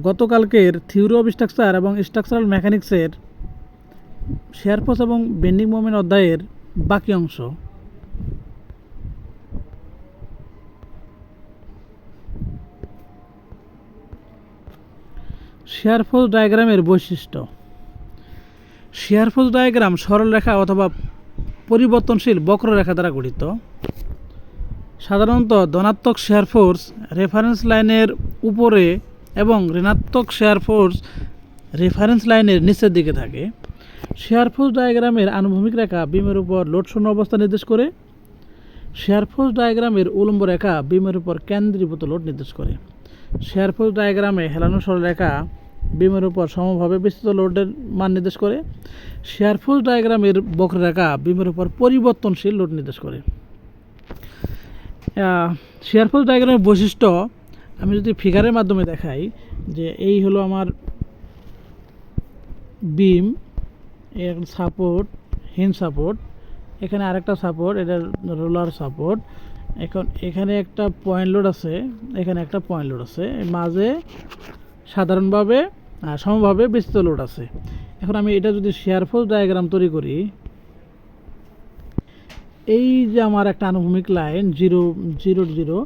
গতকালকের theory of structure এবং structural মেকানিক্সের শেয়ার ফোর্স এবং বেন্ডিং মোমেন্ট অধ্যায়ের বাকি অংশ। শেয়ার ফোর্স ডায়াগ্রামের বৈশিষ্ট্য। শেয়ার ফোর্স ডায়াগ্রাম সরলরেখা অথবা পরিবর্তনশীল বক্ররেখা দ্বারা গঠিত। সাধারণত ধনাত্মক শেয়ার ফোর্স রেফারেন্স লাইনের উপরে এবং ঋণাত্মক শেয়ার ফোর্স রেফারেন্স লাইনের নিচের দিকে থাকে। শেয়ার ফোর্স ডায়াগ্রামের আনুভূমিক রেখা বিমের উপর লোড শূন্য অবস্থা নির্দেশ করে। শেয়ার ফোর্স ডায়াগ্রামের উলম্ব রেখা বিমের উপর কেন্দ্রীভূত লোড নির্দেশ করে। শেয়ার ফোর্স ডায়াগ্রামে হেলানো সরলরেখা বিমের উপর সমভাবে বিস্তৃত লোডের মান নির্দেশ করে। শেয়ার ফোর্স ডায়াগ্রামের বক্ররেখা বিমের উপর পরিবর্তনশীল লোড নির্দেশ করে। শেয়ার ফোর্স ডায়াগ্রামের বৈশিষ্ট্য আমি যদি ফিগারের মাধ্যমে দেখাই, যে এই হলো আমার বিম, এর সাপোর্ট, হিন সাপোর্ট, এখানে আরেকটা সাপোর্ট, এটা রোলার সাপোর্ট, এখন এখানে একটা পয়েন্ট লোড আছে, এখানে একটা পয়েন্ট লোড আছে, মাঝে সাধারণভাবে সমভাবে বিস্তৃত লোড আছে। এখন আমি এটা যদি শেয়ার ফোর্স ডায়াগ্রাম তৈরি করি, এই যে আমার একটা আনুভূমিক লাইন 0 0 0,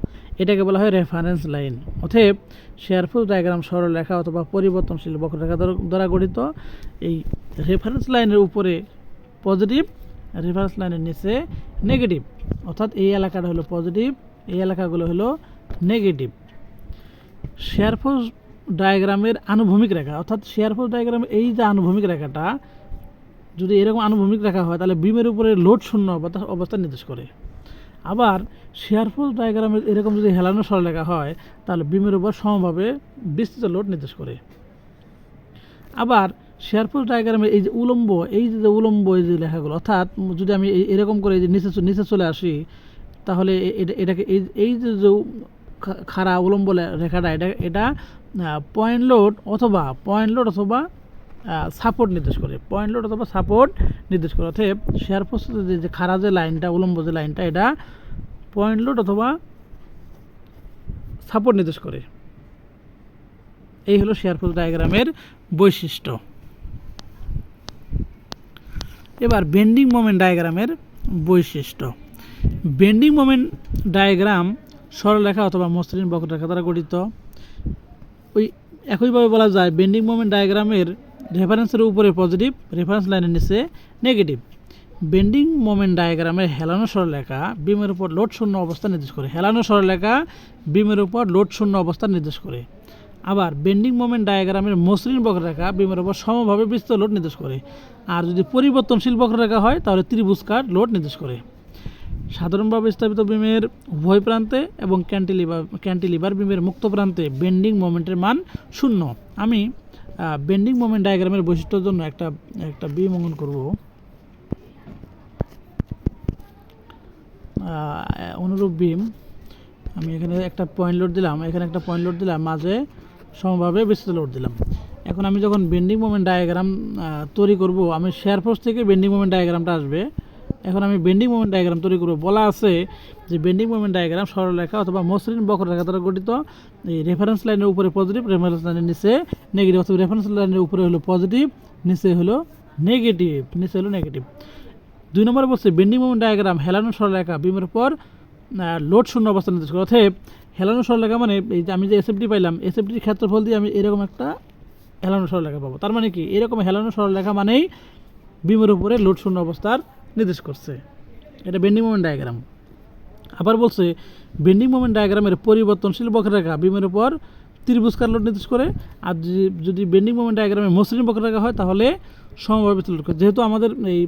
এটাকে বলা হয় রেফারেন্স লাইন। অতএব শেয়ার ফোর্স ডায়াগ্রাম সরলরেখা অথবা পরিবর্তনশীল বক্ররেখা দ্বারা গঠিত। এই রেফারেন্স লাইনের উপরে পজিটিভ, রেফারেন্স লাইনের নিচে নেগেটিভ, অর্থাৎ এই এলাকাটা হলো পজিটিভ, এই এলাকাগুলো হলো নেগেটিভ। শেয়ার ফোর্স ডায়াগ্রামের আনুভূমিক রেখা, অর্থাৎ শেয়ার ফোর্স ডায়াগ্রামের এই যে আনুভূমিক রেখাটা যদি এরকম আনুভূমিক রেখা হয়, তাহলে বিমের উপরে লোড শূন্য অবস্থা নির্দেশ করে। আবার শেয়ার ফোর্স ডায়াগ্রামের এরকম যদি হেলানো সরলরেখা হয়, তাহলে বিমের উপর সমভাবে বিস্তৃত লোড নির্দেশ করে। আবার শেয়ার ফোর্স ডায়াগ্রামের এই যে উলম্ব, এই যে উলম্ব এই যে লেখাগুলো, অর্থাৎ যদি আমি এরকম করে এই যে নিচে চলে আসি, তাহলে এটাকে এই যে খাড়া উলম্ব রেখাটা, এটা পয়েন্ট লোড অথবা সাপোর্ট নির্দেশ করে, পয়েন্ট লোড অথবা সাপোর্ট নির্দেশ করে। অর্থাৎ শেয়ার ফোর্সের যে খাড়া যে লাইনটা, উলম্ব যে লাইনটা, এটা পয়েন্ট লোড অথবা সাপোর্ট নির্দেশ করে। এই হলো শেয়ার ফোর্স ডায়াগ্রামের বৈশিষ্ট্য। এবার বেন্ডিং মোমেন্ট ডায়াগ্রামের বৈশিষ্ট্য। বেন্ডিং মোমেন্ট ডায়াগ্রাম সরলরেখা অথবা মসৃণ বক্ররেখা দ্বারা গঠিত। ওই একইভাবে বলা যায় বেন্ডিং মোমেন্ট ডায়াগ্রামের রেফারেন্সের উপরে পজিটিভ, রেফারেন্স লাইনের নিচে নেগেটিভ। বেন্ডিং মোমেন্ট ডায়াগ্রামের হেলানো সরলরেখা বিমের উপর লোড শূন্য অবস্থা নির্দেশ করে। হেলানো সরলরেখা বিমের উপর লোড শূন্য অবস্থা নির্দেশ করে। আবার বেন্ডিং মোমেন্ট ডায়াগ্রামের মসৃণ বক্ররেখা বিমের উপর সমভাবে বিস্তৃত লোড নির্দেশ করে। আর যদি পরিবর্তনশীল বক্ররেখা হয়, তাহলে ত্রিভুজাকার লোড নির্দেশ করে। সাধারণভাবে স্থাপিত বিমের উভয় প্রান্তে এবং ক্যান্টিলিভার বিমের মুক্ত প্রান্তে বেন্ডিং মোমেন্টের মান 0। আমি বেন্ডিং মোমেন্ট ডায়াগ্রামের বৈশিষ্ট্যের জন্য একটা বিম অঙ্কন করব। অনুরূপ বিম আমি এখানে একটা পয়েন্ট লোড দিলাম, এখানে একটা পয়েন্ট লোড দিলাম, মাঝে সমভাবে বিস্তৃত লোড দিলাম। এখন আমি যখন বেন্ডিং মোমেন্ট ডায়াগ্রাম তৈরি করব, আমি শেয়ার ফোর্স থেকে বেন্ডিং মোমেন্ট ডায়াগ্রামটা আসবে। এখন আমি বেন্ডিং মোমেন্ট ডায়াগ্রাম তৈরি করব। বলা আছে যে বেন্ডিং মোমেন্ট ডায়াগ্রাম সরলরেখা অথবা মসৃণ বক্ররেখা দ্বারা গঠিত। এই রেফারেন্স লাইনের উপরে পজিটিভ, রেফারেন্স লাইনের নিচে নেগেটিভ, অথবা রেফারেন্স লাইনের উপরে হলো পজিটিভ, নিচে হলো নেগেটিভ। 2 নম্বরে বলছে বেন্ডিং মোমেন্ট ডায়াগ্রাম হেলানো সরলরেখা বিমের উপর লোড শূন্য অবস্থা নির্দেশ করে। অতএব হেলানো সরলরেখা মানে এই যে আমি যে এসএফডি পাইলাম, এসএফডির ক্ষেত্রফল দিয়ে আমি এরকম একটা হেলানো সরলরেখা পাবো। তার মানে কি, এরকম হেলানো সরলরেখা মানেই বিমের উপরে লোড শূন্য অবস্থার নির্দেশ করছে। এটা বেন্ডিং মোমেন্ট ডায়াগ্রাম। আবার বলছে বেন্ডিং মোমেন্ট ডায়াগ্রামের পরিবর্তনশীল বক্ররেখা বিমের উপর ত্রিভুজাকার লোড নির্দেশ করে। আর যদি বেন্ডিং মোমেন্ট ডায়াগ্রামে মসৃণ বক্ররেখা হয়, তাহলে সমভাবে লোড করে। যেহেতু আমাদের এই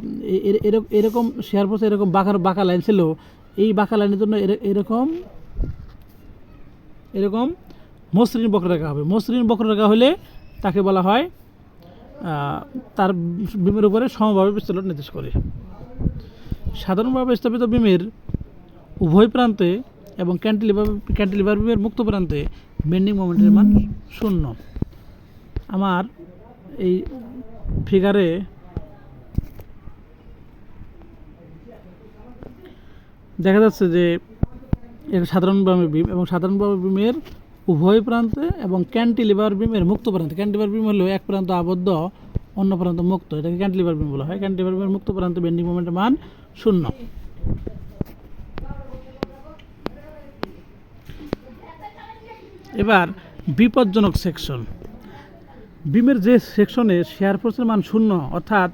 এরকম শেয়ার ফোর্সে এরকম বাঁকা লাইন ছিল, এই বাঁকা লাইনের জন্য এরকম মসৃণ বক্ররেখা হবে। মসৃণ বক্ররেখা হলে তাকে বলা হয় তার বিমের উপরে সমভাবে বিস্তৃত লোড নির্দেশ করে। সাধারণভাবে স্থাপিত বিমের উভয় প্রান্তে এবং ক্যান্টিলিভার বিমের মুক্ত প্রান্তে বেন্ডিং মোমেন্টের মান 0। আমার এই ফিগারে দেখা যাচ্ছে যে এটা সাধারণভাবে বিম, এবং সাধারণভাবে বিমের উভয় প্রান্তে এবং ক্যান্টিলিভার বিমের মুক্ত প্রান্তে। ক্যান্টিলিভার বিম হলো এক প্রান্ত আবদ্ধ অন্য প্রান্ত মুক্ত, এটাকে ক্যান্টিলিভার বিম বলা হয়। ক্যান্টিলিভার বিমের মুক্ত প্রান্তে বেন্ডিং মোমেন্টের মান 0। এবার বিপজ্জনক সেকশন। বিমের যে সেকশনে শেয়ার ফোর্সের মান 0 অর্থাৎ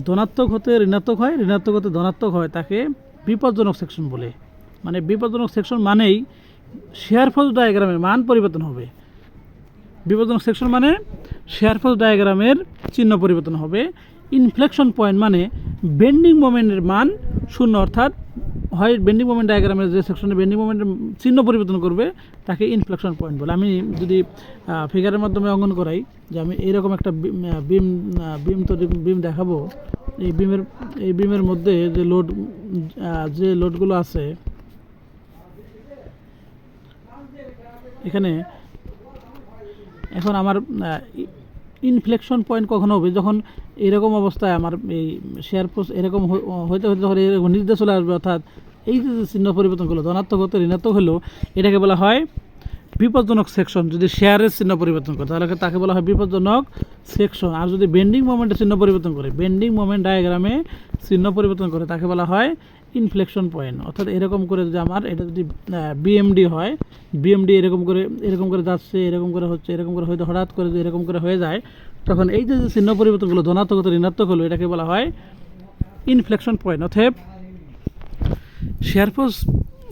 ধনাত্মক হতে ঋণাত্মক হয়, ঋণাত্মক হতে ধনাত্মক হয়, তাকে বিপজ্জনক সেকশন বলে। মানে বিপজ্জনক সেকশন মানেই শেয়ার ফোর্স ডায়াগ্রামের মান পরিবর্তন হবে। বিপজ্জনক সেকশন মানে শেয়ার ফোর্স ডায়াগ্রামের চিহ্ন পরিবর্তন হবে। ইনফ্লেকশন পয়েন্ট মানে বেন্ডিং মোমেন্টের মান 0 অর্থাৎ হয় বেন্ডিং মোমেন্ট ডায়াগ্রামের যে সেকশনে বেন্ডিং মোমেন্টের চিহ্ন পরিবর্তন করবে তাকে ইনফ্লেকশন পয়েন্ট বলে। আমি যদি ফিগারের মাধ্যমে অঙ্কন করাই যে আমি এইরকম একটা বিম দেখাবো, এই বিমের মধ্যে যে লোডগুলো আছে এখানে, এখন আমার ইনফ্লেকশন পয়েন্ট কখন হবে, যখন এরকম অবস্থায় আমার এই শেয়ার ফোর্স এরকম হইতে হইতে যখন এরকম নির্দেশ চলে আসবে, অর্থাৎ এই যে চিহ্ন পরিবর্তন করলো ধনাত্মক হতে ঋণাত্মক হলো, এটাকে বলা হয় বিপজ্জনক সেকশন। যদি শেয়ারের চিহ্ন পরিবর্তন করে তাহলে তাকে বলা হয় বিপজ্জনক সেকশন। আর যদি বেন্ডিং মোমেন্টের চিহ্ন পরিবর্তন করে, বেন্ডিং মোমেন্ট ডায়াগ্রামে চিহ্ন পরিবর্তন করে, তাকে বলা হয় ইনফ্লেকশন পয়েন্ট। অর্থাৎ এরকম করে যদি আমার এটা যদি বিএমডি হয়, বিএমডি এরকম করে যাচ্ছে, এরকম করে হচ্ছে, এরকম করে হয়তো হঠাৎ করে যদি এরকম করে হয়ে যায়, তখন এই যে চিহ্ন পরিবর্তনগুলো ধনাত্মক হতে ঋণাত্মক হলো, এটাকে বলা হয় ইনফ্লেকশন পয়েন্ট। অতএব শেয়ার ফোর্স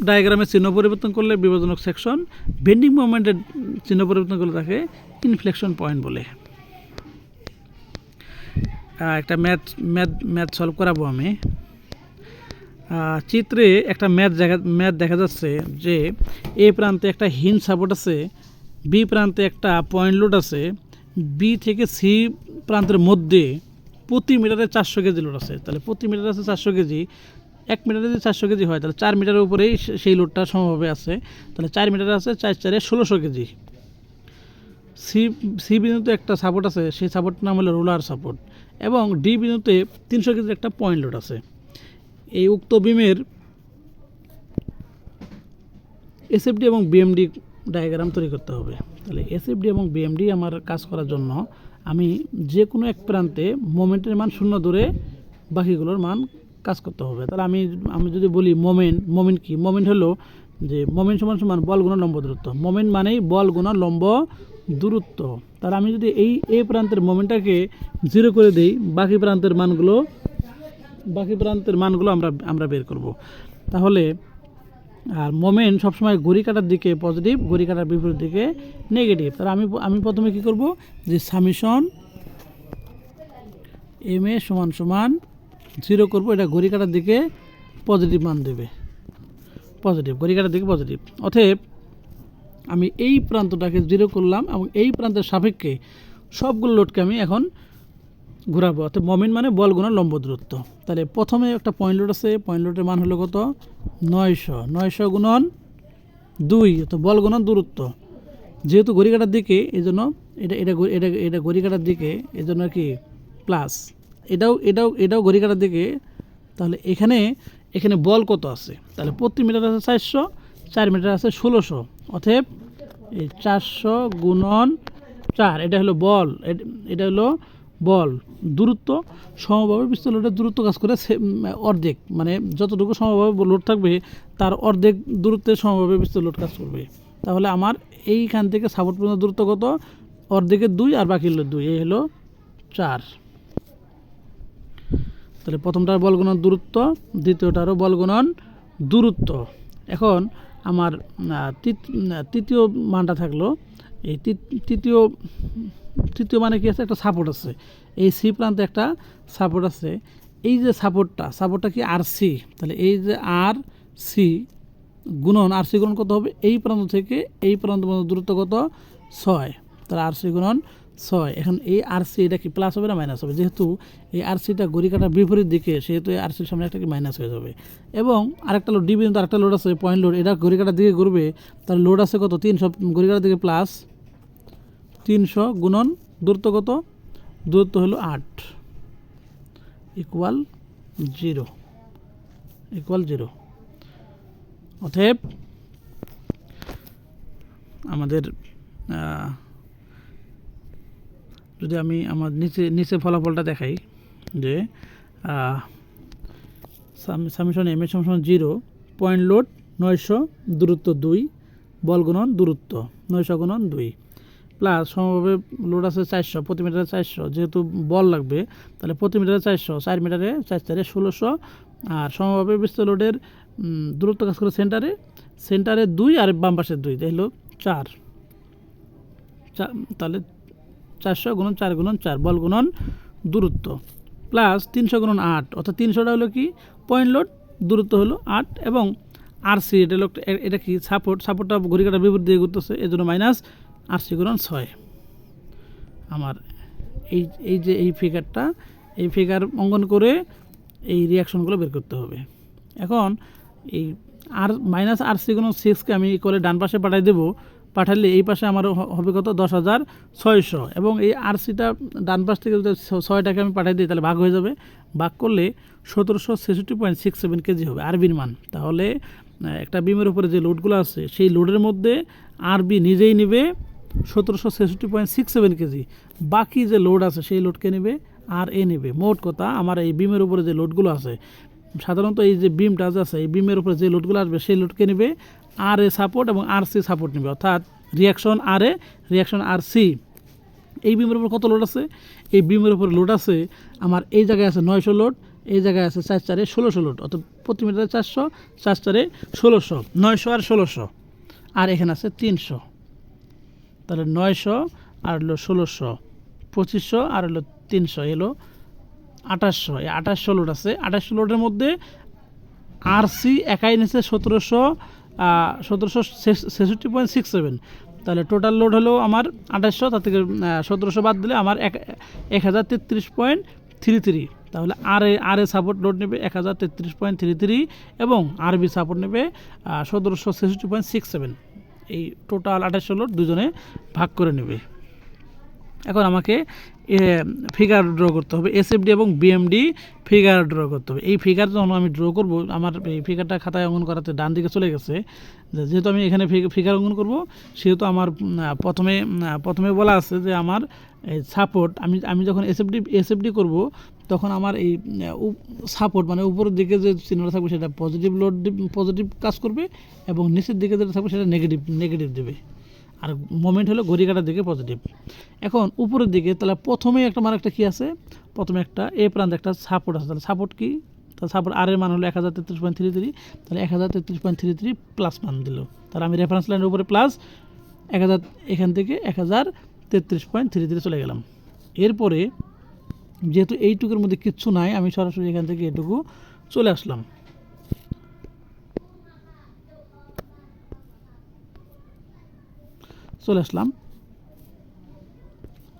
ডায়াগ্রামের চিহ্ন পরিবর্তন করলে বিপজ্জনক সেকশন, বেন্ডিং মোমেন্টের চিহ্ন পরিবর্তন করলে তাকে ইনফ্লেকশন পয়েন্ট বলে। একটা ম্যাথ সলভ করাবো আমি। চিত্রে একটা ম্যাথ দেখা যাচ্ছে যে এ প্রান্তে একটা হিঞ্জ সাপোর্ট আছে, বি প্রান্তে একটা পয়েন্ট লোড আছে, বি থেকে সি প্রান্তের মধ্যে প্রতি মিটারে 400 কেজি লোড আছে। তাহলে প্রতি মিটারে আছে 400 কেজি, 1 মিটারে যদি 400 কেজি হয় তাহলে 4 মিটারের উপরেই সেই লোডটা সমভাবে আছে। তাহলে 4 মিটারে আছে 4 4 1600 কেজি। সি বিন্দুতে একটা সাপোর্ট আছে, সেই সাপোর্টটার নাম হলো রোলার সাপোর্ট, এবং ডি বিন্দুতে 300 কেজির একটা পয়েন্ট লোড আছে। এই উক্ত বিমের এসএফডি এবং বিএমডি ডায়াগ্রাম তৈরি করতে হবে। তাহলে এসএফডি এবং বিএমডি আমার কাজ করার জন্য আমি যে কোনো এক প্রান্তে মোমেন্টের মান 0 ধরে বাকিগুলোর মান কাজ করতে হবে। তাহলে আমি যদি বলি মোমেন্ট কি, মোমেন্ট হলো যে মোমেন্ট সমান সমান বল গুণন লম্ব দূরত্ব। মোমেন্ট মানেই বল গুণন লম্ব দূরত্ব। তাহলে আমি যদি এই প্রান্তের মোমেন্টটাকে 0 করে দিই, বাকি প্রান্তের মানগুলো আমরা বের করব। তাহলে আর মোমেন্ট সবসময় ঘড়ি কাটার দিকে পজিটিভ, ঘড়ি কাটার বিপরীত দিকে নেগেটিভ। তাহলে আমি প্রথমে কি করব, যে সামেশন এম এ সমান সমান 0 করব, এটা ঘড়ি কাটার দিকে পজিটিভ মান দেবে, পজিটিভ, ঘড়ি কাটার দিকে পজিটিভ। অতএব আমি এই প্রান্তটাকে 0 করলাম এবং এই প্রান্তের সাপেক্ষে সবগুলো লোডকে আমি এখন ঘোরাবো। অর্থাৎ মোমেন্ট মানে বল গুণন লম্ব দূরত্ব। তাহলে প্রথমে একটা পয়েন্ট লোড আছে, পয়েন্ট লোডের মান হলো কত, 900 গুণন 2, তো বল গুণন দূরত্ব। যেহেতু ঘড়ি কাটার দিকে এই জন্য এটা ঘড়ি কাটার দিকে, এই জন্য কি প্লাস, এটাও ঘড়ি কাটার দিকে। তাহলে এখানে বল কত আছে, তাহলে প্রতি মিটার আছে 400, 4 মিটার আছে 1600, অতএব এই 400 গুণন 4, এটা হলো বল, এটা হলো বল। দূরত্ব সমভাবে বিস্তৃত লোডের দূরত্ব কাজ করে অর্ধেক, মানে যতটুকু সমভাবে লোড থাকবে তার অর্ধেক দূরত্বে সমভাবে বিস্তৃত লোড কাজ করবে। তাহলে আমার এইখান থেকে সাপোর্ট পর্যন্ত দূরত্ব কত, অর্ধেকের 2 আর বাকি হলো 2, এই হলো 4। তাহলে প্রথমটার বল গুণন দূরত্ব, দ্বিতীয়টারও বল গুণন দূরত্ব। এখন আমার তৃতীয় মানটা থাকলো, এই তৃতীয় মানে কি আছে, একটা সাপোর্ট আছে, এই সি প্রান্তে একটা সাপোর্ট আছে। এই যে সাপোর্টটা কি আর সি, তাহলে এই যে আর সি গুণন কত হবে, এই প্রান্ত থেকে এই প্রান্ত পর্যন্ত দূরত্ব কত, 6, তাহলে আর সি গুণন 6। এখন এই আর সি এটা কি প্লাস হবে না মাইনাস হবে, যেহেতু এই আর সিটা ঘড়ি কাটার বিপরীত দিকে, সেহেতু এই আর সির সামনে একটা কি মাইনাস হয়ে যাবে। এবং আরেকটা লোড ডি বিন্দু, আরেকটা লোড আছে পয়েন্ট লোড, এটা ঘড়ি কাটার দিকে ঘুরবে, তাহলে লোড আছে কত, 300, ঘড়ি কাটার দিকে প্লাস 300 গুণন দূরত্ব কত, দূরত্ব হলো 8 ইকুয়াল 0। অতএব আমাদের যদি আমি আমার নিচে ফলাফলটা দেখাই যে সামেশন এম এর সমান 0, পয়েন্ট লোড 900, দূরত্ব 2, বল গুণন দূরত্ব 900 গুণন 2, প্লাস সমভাবে লোড আছে 400, প্রতি মিটারে 400, যেহেতু বল লাগবে তাহলে প্রতি মিটারে 400, 4 মিটারে 4 1600, আর সমভাবে বিস্তৃত লোডের দূরত্ব কাজ করে সেন্টারে 2 আর বাম পাশে 2, তাই হলো 4, তাহলে 400 গুণন 4 গুণন 4, বল গুণন দূরত্ব, প্লাস 300 গুণন 8, অর্থাৎ 300টা হলো কি পয়েন্ট লোড, দূরত্ব হলো 8, এবং আরসি এটা কি সাপোর্টটা ঘড়ি কাটার বিপরীত দিয়ে ঘুরতেছে, এই জন্য মাইনাস আরসি গুণন 6। আমার এই ফিগারটা, এই ফিগার অঙ্কন করে এই রিয়াকশনগুলো বের করতে হবে। এখন এই মাইনাস আরসি গুণন 6কে আমি করে ডান পাশে পাঠিয়ে দেবো, পাঠালে এই পাশে আমার হবে কত 10,600, এবং এই আরসিটা ডান পাশ থেকে যদি 6টাকে আমি পাঠিয়ে দিই তাহলে ভাগ হয়ে যাবে, ভাগ করলে 1766.67 কেজি হবে আরবির মান। তাহলে একটা বিমের উপরে যে লোডগুলো আছে সেই লোডের মধ্যে আরবি নিজেই নেবে 1766.67 কেজি, বাকি যে লোড আছে সেই লোডকে নেবে আর এ নেবে। মোট কথা আমার এই বিমের উপরে যে লোডগুলো আছে, সাধারণত এই যে বিমটা আছে এই বিমের উপরে যে লোডগুলো আসবে সেই লোডকে নেবে আর এ সাপোর্ট এবং আর সি সাপোর্ট নেবে, অর্থাৎ reaction R a reaction R C. এই বিমের উপর কত লোড আছে? এই বিমের উপর লোড আছে আমার এই জায়গায় আছে 900 লোড, এই জায়গায় আছে 4 4 1600 লোড, অর্থাৎ প্রতি মিটারে 400, 4 4 1600, 900 আর 1600, আর এখানে আছে 300, তাহলে 900 আর হলো 1600, 2500 আর হলো 300, এলো 2800। এই 2800 লোড আছে, 2800 লোডের মধ্যে আরসি একাই নিচ্ছে 1766.67, তাহলে টোটাল লোড হলো আমার 2800, তার থেকে 1700 বাদ দিলে আমার 1033.33, তাহলে আর এ সাপোর্ট লোড নেবে 1033.33 এবং আরবি সাপোর্ট নেবে 1766.67। এই টোটাল 2800 লোড দুজনে ভাগ করে নেবে। এখন আমাকে ফিগার ড্র করতে হবে, এসএফডি এবং বিএমডি ফিগার ড্র করতে হবে। এই ফিগার যখন আমি ড্র করব, আমার এই ফিগারটা খাতায় অঙ্কন করাতে ডান দিকে চলে গেছে, যেহেতু আমি এখানে ফিগার অঙ্কন করব সেহেতু আমার প্রথমে বলা আছে যে আমার এই সাপোর্ট আমি যখন এসএফডি করব তখন আমার এই সাপোর্ট মানে উপরের দিকে যে চিহ্নটা থাকবে সেটা পজিটিভ কাজ করবে, এবং নিচের দিকে যেটা থাকবে সেটা নেগেটিভ দেবে, আর মোমেন্ট হলো ঘড়ি কাটার দিকে পজিটিভ। এখন উপরের দিকে তাহলে প্রথমে একটা কী আছে, প্রথমে একটা এ প্রান্তে একটা সাপোর্ট আছে, তাহলে সাপোর্ট কি, তাহলে সাপোর্ট আর এর মান হলো 1033.33, তাহলে 1033.33 প্লাস মান দিল, তাহলে আমি রেফারেন্স লাইনের উপরে প্লাস 1000, এখান থেকে 1033.33 চলে গেলাম। এরপরে যেহেতু এইটুকুর মধ্যে কিচ্ছু নাই, আমি সরাসরি এখান থেকে এটুকু চলে আসলাম,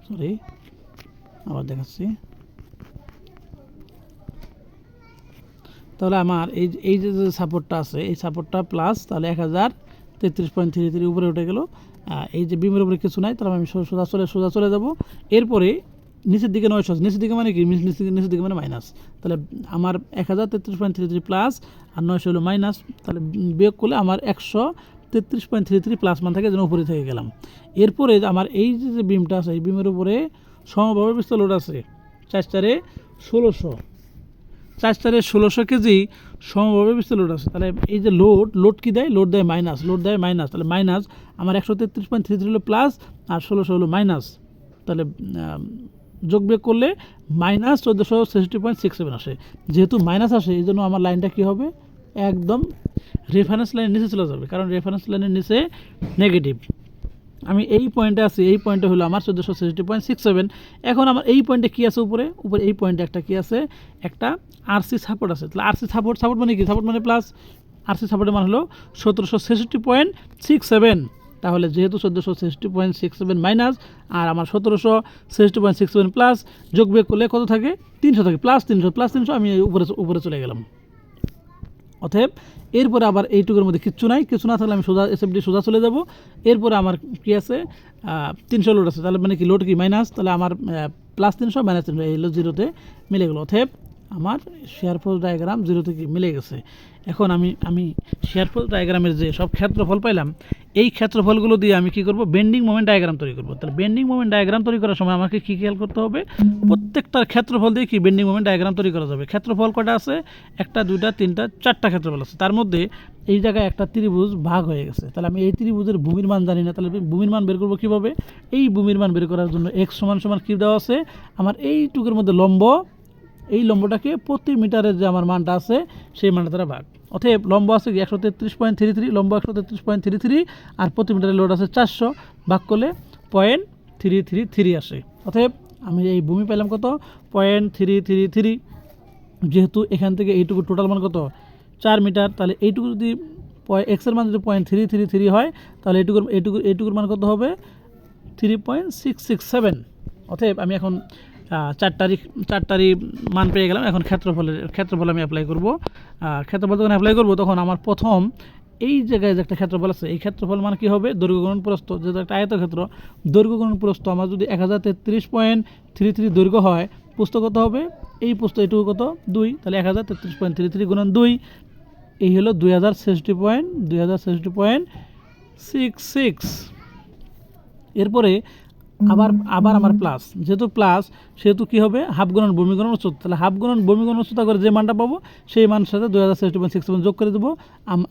সরি আবার দেখাচ্ছি। তাহলে আমার এই যে সাপোর্টটা আছে এই সাপোর্টটা প্লাস, তাহলে 1033.33 উপরে উঠে গেল। এই যে বিমের উপরে কিছু নাই, তাহলে আমি সোজা চলে যাব। এরপরে নিচের দিকে 900, নিচের দিকে মানে কি, নিচের দিকে মানে মাইনাস, তাহলে আমার 1033.33 প্লাস আর 900 হলো মাইনাস, তাহলে বিয়োগ করলে আমার 133.33 প্লাস মান থাকে, যেন উপরে থেকে গেলাম। এরপরে আমার এই যে বিমটা আছে এই বিমের উপরে সমভাবে বিস্তৃত লোড আছে 4 4 1600, 4 4 1600 কেজি সমভাবে বিস্তৃত লোড আছে। তাহলে এই যে লোড কি দেয়, লোড দেয় মাইনাস, তাহলে মাইনাস আমার 133.33 হলো প্লাস আর 1600 হলো মাইনাস, তাহলে যোগ বিয়োগ করলে মাইনাস 1466.67 আসে। যেহেতু মাইনাস আসে এই জন্য আমার লাইনটা কী হবে, একদম রেফারেন্স লাইনের নিচে চলে যাবে, কারণ রেফারেন্স লাইনের নিচে নেগেটিভ। আমি এই পয়েন্টে আছি, এই পয়েন্টে হলো আমার 1466.67। এখন আমার এই পয়েন্টে কী আছে, উপরে এই পয়েন্টে একটা কী আছে, একটা আরসি সাপোর্ট আছে। তাহলে আরসি সাপোর্ট মানে কি, সাপোর্ট মানে প্লাস, আরসি সাপোর্টের মান হলো 1766.67। তাহলে যেহেতু 1466.67 মাইনাস আর আমার 1766.67 প্লাস, যোগ বিয়োগ করলে কত থাকে, 300 থাকে, প্লাস 300 আমি উপরে চলে গেলাম। অতএব এরপরে আবার এইটুকুর মধ্যে কিচ্ছু না থাকলে আমি এসএফডি সোজা চলে যাব। এরপরে আমার কি আছে, 300 লোড আছে, তাহলে মানে কি লোড কি মাইনাস, তাহলে আমার প্লাস 300 মাইনাস 300 এই হলো জিরোতে মিলে গেলো। অতএব আমার শেয়ার ফোর্স ডায়াগ্রাম জিরোতে কি মিলে গেছে। এখন আমি শেয়ার ফোর্স ডায়াগ্রামের যে সব ক্ষেত্রফল পাইলাম, এই ক্ষেত্রফলগুলো দিয়ে আমি কী করব, বেন্ডিং মোমেন্ট ডায়াগ্রাম তৈরি করব। তাহলে বেন্ডিং মোমেন্ট ডায়াগ্রাম তৈরি করার সময় আমাকে কী খেয়াল করতে হবে, প্রত্যেকটার ক্ষেত্রফল দিয়ে কি বেন্ডিং মোমেন্ট ডায়াগ্রাম তৈরি করা যাবে। ক্ষেত্রফল কটা আছে, 1 2 3 4টা ক্ষেত্রফল আছে। তার মধ্যে এই জায়গায় একটা ত্রিভুজ ভাগ হয়ে গেছে। তাহলে আমি এই ত্রিভুজের ভূমির মান জানি না, তাহলে ভূমির মান বের করবো কীভাবে? এই ভূমির মান বের করার জন্য x সমান কী দেওয়া আছে, আমার এইটুকুর মধ্যে লম্ব, এই লম্বটাকে প্রতি মিটারের যে আমার মানটা আছে সেই মানটা দ্বারা ভাগ। অতএব লম্ব আছে কি 133.33, লম্ব 133.33, আর প্রতি মিটারের লোড আছে 400, ভাগ করলে 0.333 আসে। অতএব আমি এই ভূমি পেলাম কত, 0.333। যেহেতু এখান থেকে এইটুকু টোটাল মান কত, 4 মিটার, তাহলে এইটুকু যদি এক্সের মান যদি 0.333 হয়, তাহলে এইটুকুর মান কত হবে, 3.667। অতএব আমি এখন চারটারই মান পেয়ে গেলাম। এখন ক্ষেত্রফল আমি অ্যাপ্লাই করব। ক্ষেত্রফল যখন অ্যাপ্লাই করব তখন আমার প্রথম এই জায়গায় যে একটা ক্ষেত্রফল আছে, এই ক্ষেত্রফল মান কী হবে, দৈর্ঘ্য গুণন প্রস্থ। যেহেতু একটা আয়তক্ষেত্র, দৈর্ঘ্য গুণন প্রস্থ আমার যদি 1033.33 দৈর্ঘ্য হয়, প্রস্থ কত হবে, এই প্রস্থ এটুকু কত 2, তাহলে 1033.33 গুণন 2, এই হলো 2066.66। এরপরে আবার আমার প্লাস, যেহেতু প্লাস সেহেতু কী হবে, হাফ গুণন ভূমি গুণন উচ্চতা। তাহলে হাফ গুণন ভূমি গুণন উচ্চতা করে যে মানটা পাবো সেই মানের সাথে 2066.67 যোগ করে দেবো,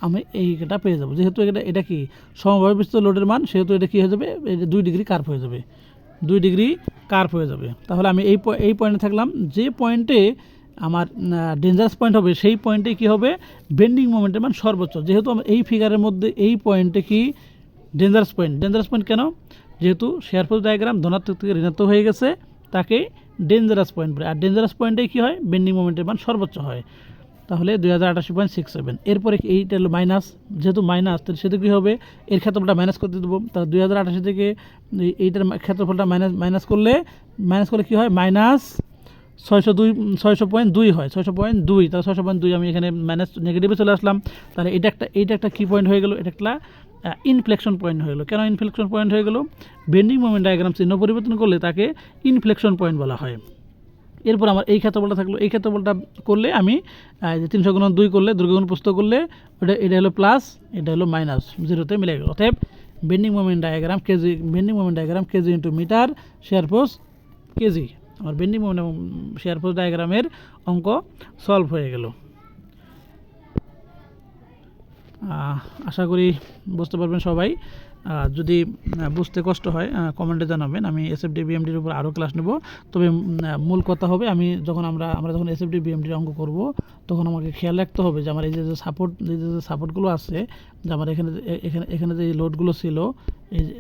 আমি এইটা পেয়ে যাবো। যেহেতু এটা কি সমভাবে বিস্তৃত লোডের মান, সেহেতু এটা কী হয়ে যাবে, 2 ডিগ্রি কার্ভ হয়ে যাবে, 2 ডিগ্রি কার্ভ হয়ে যাবে। তাহলে আমি এই পয়েন্টে থাকলাম। যে পয়েন্টে আমার ডেঞ্জারাস পয়েন্ট হবে সেই পয়েন্টে কী হবে, বেন্ডিং মোমেন্টের মান সর্বোচ্চ। যেহেতু আমার এই ফিগারের মধ্যে এই পয়েন্টে কি ডেঞ্জারাস পয়েন্ট কেন, যেহেতু শেয়ার ফোর্স ডায়াগ্রাম ধনাত্মক থেকে ঋণাত্মক হয়ে গেছে, তাকে ডেঞ্জারাস পয়েন্ট বলে। আর ডেঞ্জারাস পয়েন্টে কী হয়, বেন্ডিং মোমেন্টের মান সর্বোচ্চ হয়। তাহলে 2088.67। এরপরে এইটা হলো মাইনাস, যেহেতু মাইনাস তাহলে সেটা কী হবে, এর ক্ষেত্রফলটা মাইনাস করতে দেবো। তাহলে 2088 থেকে এইটার ক্ষেত্রফলটা মাইনাস করলে কী হয়, মাইনাস 600.2 হয়, 600.2। তাহলে 600.2 আমি এখানে মাইনাস নেগেটিভে চলে আসলাম। তাহলে এইটা একটা কী পয়েন্ট হয়ে গেল, এটা একটা ইনফ্লেকশন পয়েন্ট হয়ে গেলো। কেন ইনফ্লেকশন পয়েন্ট হয়ে গেলো, বেন্ডিং মোমেন্ট ডায়াগ্রাম চিহ্ন পরিবর্তন করলে তাকে ইনফ্লেকশন পয়েন্ট বলা হয়। এরপর আমার এই ক্ষেত্রফলটা থাকলো, এই ক্ষেত্রফলটা করলে আমি 300 গুণন 2 করলে, দৈর্ঘ্য গুণ প্রস্থ করলে এটা হলো প্লাস, এটা হলো মাইনাস, 0তে মিলে গেল। অতএব bending moment diagram kg into metre, shear force kg. আমার বেন্ডিং মোমেন্ট এবং শেয়ার ফোর্স ডায়াগ্রামের অঙ্ক সলভ হয়ে গেল। আশা করি বুঝতে পারবেন সবাই। যদি বুঝতে কষ্ট হয় কমেন্টে জানাবেন, আমি এসএফডি বিএমডির উপর আরও ক্লাস নেব। তবে মূল কথা হবে, আমি যখন আমরা যখন এসএফডি বিএমডির অঙ্ক করব, তখন আমাকে খেয়াল রাখতে হবে যে আমার এই যে সাপোর্টগুলো আছে, যে আমার এখানে যে লোডগুলো ছিল, এই যে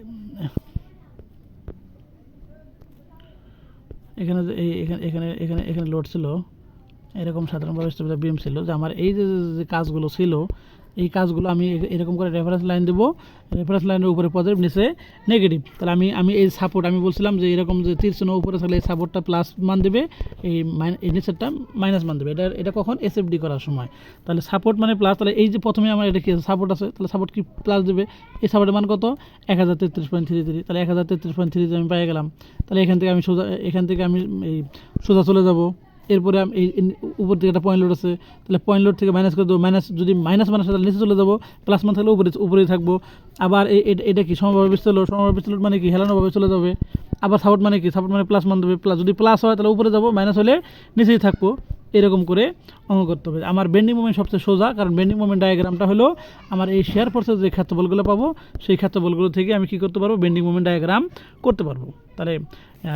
এখানে লোড ছিল, এরকম সাধারণভাবে স্টেবিলাইজার বিম ছিল, যে আমার এই যে কাজগুলো ছিল, এই কাজগুলো আমি এরকম করে রেফারেন্স লাইন দেবো, রেফারেন্স লাইনের উপরে পজিটিভ, নিচে নেগেটিভ। তাহলে আমি এই সাপোর্ট আমি বলছিলাম যে এরকম যে তীর চিহ্ন উপরে থাকলে এই সাপোর্টটা প্লাস মান দেবে, এই নিচেরটা মাইনাস মান দেবে। এটা কখন, এসএফডি করার সময়। তাহলে সাপোর্ট মানে প্লাস, তাহলে এই যে প্রথমে আমার এটা কি সাপোর্ট আছে, তাহলে সাপোর্ট কি প্লাস দেবে, এই সাপোর্টের মান কত, 1033.33। তাহলে 1033.33 আমি পেয়ে গেলাম। তাহলে এখান থেকে আমি এই সোজা চলে যাব। এরপরে এই উপর থেকে একটা পয়েন্ট লোড আছে, তাহলে পয়েন্ট লোড থেকে মাইনাস করে দেবো, যদি মাইনাস মান আসে তাহলে নিচে চলে যাবো, প্লাস মান থাকলে উপরেই থাকবো। আবার এটা কি সমভাবে বিস্তৃত লোড মানে কি হেলানোভাবে চলে যাবে। আবার সাপোর্ট মানে কি, সাপোর্ট মানে প্লাস মান দেবে, যদি প্লাস হয় তাহলে উপরে যাবো, মাইনাস হলে নিচেই থাকবো। এরকম করে অঙ্ক করতে হবে। আমার বেন্ডিং মোমেন্ট সবচেয়ে সোজা, কারণ বেন্ডিং মোমেন্ট ডায়াগ্রামটা হলো আমার এই শেয়ার ফোর্সের যে ক্ষেত্রফলগুলো পাবো, সেই ক্ষেত্রফলগুলো থেকে আমি কী করতে পারবো, বেন্ডিং মোমেন্ট ডায়াগ্রাম করতে পারবো। তাহলে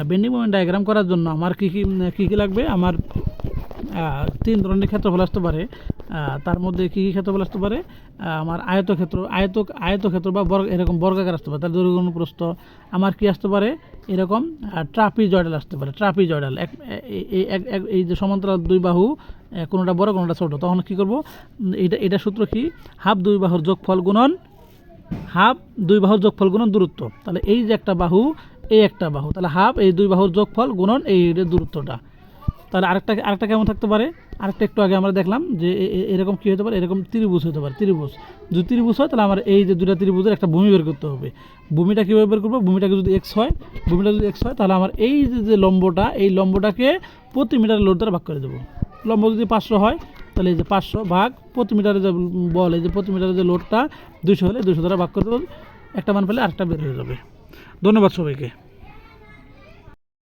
বেন্ডিং মোমেন্ট ডায়াগ্রাম করার জন্য আমার কী লাগবে, আমার 3 ধরনের ক্ষেত্রফল আসতে পারে। তার মধ্যে কী ক্ষেত্রফল আসতে পারে, আমার আয়তক্ষেত্র বা এরকম বর্গাকার আসতে পারে। তার দৈর্ঘ্য গুণ প্রস্থ। আমার কি আসতে পারে, এরকম ট্রাপিজয়েডাল আসতে পারে। ট্রাপিজয়েডাল এই যে সমান্তরাল 2 বাহু, কোনোটা বড় কোনোটা ছোটো, তখন কী করব, এটা সূত্র কি, হাফ 2 বাহুর যোগফল গুণন দূরত্ব। তাহলে এই যে একটা বাহু, এই একটা বাহু, তাহলে হাফ এই 2 বাহুর যোগফল গুণন এই দূরত্বটা। তাহলে আরেকটা কেমন থাকতে পারে, আরেকটা একটু আগে আমরা দেখলাম যে এরকম কী হতে পারে, এরকম ত্রিভুজ হতে পারে। যদি ত্রিভুজ হয় তাহলে আমার এই যে 2টা ত্রিভুজের একটা ভূমি বের করতে হবে। ভূমিটা কীভাবে বের করবো, ভূমিটাকে যদি এক্স হয় তাহলে আমার এই যে লম্বটা, এই লম্বটাকে প্রতি মিটার লোড দ্বারা ভাগ করে দেবো। লম্ব যদি 500 হয় তাহলে এই যে 500 ভাগ প্রতি মিটারে যে বল, এই যে প্রতি মিটারে যে লোডটা 200 হলে 200 দ্বারা ভাগ করে দেবো। একটা মান পেলে আরেকটা বের হয়ে যাবে। ধন্যবাদ সবাইকে।